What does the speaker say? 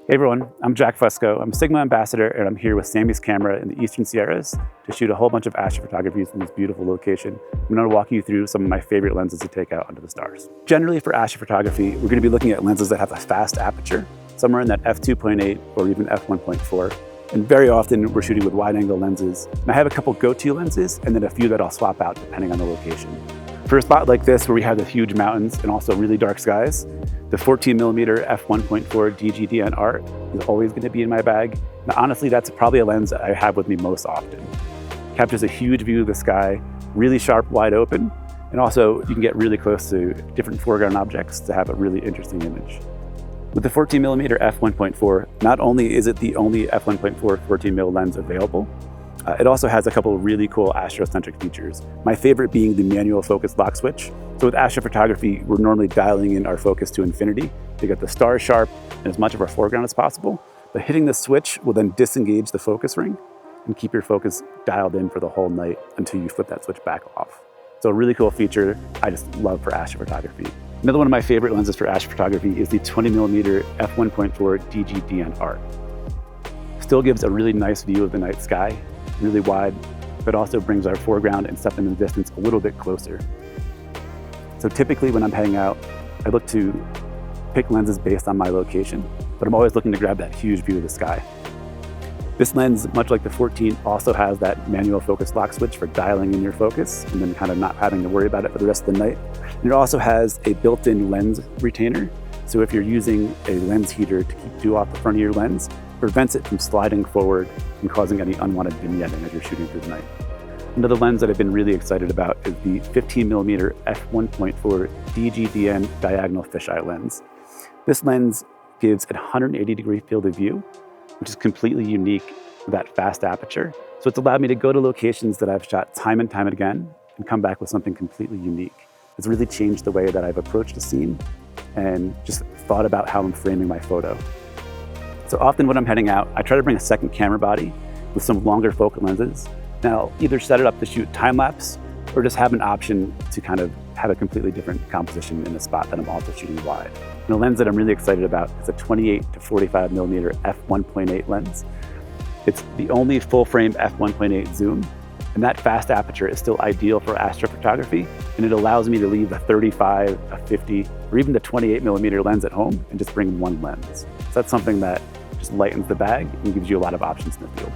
Hey everyone, I'm Jack Fusco. I'm a Sigma ambassador and I'm here with Samy's camera in the Eastern Sierras to shoot a whole bunch of astrophotography in this beautiful location. I'm going to walk you through some of my favorite lenses to take out under the stars. Generally for astrophotography, we're going to be looking at lenses that have a fast aperture, somewhere in that f2.8 or even f1.4. And very often we're shooting with wide angle lenses. And I have a couple go-to lenses and then a few that I'll swap out depending on the location. For a spot like this where we have the huge mountains and also really dark skies, the 14mm f1.4 DGDN art is always going to be in my bag. And honestly, that's probably a lens I have with me most often. Captures a huge view of the sky, really sharp, wide open, and also you can get really close to different foreground objects to have a really interesting image. With the 14mm f1.4, not only is it the only f1.4 14mm lens available, it also has a couple of really cool astro-centric features. My favorite being the manual focus lock switch. So with astrophotography, we're normally dialing in our focus to infinity to get the stars sharp and as much of our foreground as possible. But hitting the switch will then disengage the focus ring and keep your focus dialed in for the whole night until you flip that switch back off. So a really cool feature I just love for astrophotography. Another one of my favorite lenses for astrophotography is the 20mm f1.4 DGDN art. Still gives a really nice view of the night sky, really wide, but also brings our foreground and stuff in the distance a little bit closer. So typically when I'm heading out, I look to pick lenses based on my location, but I'm always looking to grab that huge view of the sky. This lens, much like the 14, also has that manual focus lock switch for dialing in your focus and then kind of not having to worry about it for the rest of the night. And it also has a built-in lens retainer. So if you're using a lens heater to keep dew off the front of your lens, it prevents it from sliding forward and causing any unwanted vignetting as you're shooting through the night. Another lens that I've been really excited about is the 15mm f1.4 DGDN diagonal fisheye lens. This lens gives a 180-degree field of view, which is completely unique with that fast aperture. So it's allowed me to go to locations that I've shot time and time again and come back with something completely unique. It's really changed the way that I've approached a scene and just thought about how I'm framing my photo. So often when I'm heading out, I try to bring a second camera body with some longer focal lenses. Now, I'll either set it up to shoot time-lapse or just have an option to kind of have a completely different composition in the spot that I'm also shooting wide. And the lens that I'm really excited about is a 28 to 45mm f1.8 lens. It's the only full-frame f1.8 zoom, and that fast aperture is still ideal for astrophotography, and it allows me to leave the 35, a 50, or even the 28mm lens at home and just bring one lens. So that's something that just lightens the bag and gives you a lot of options in the field.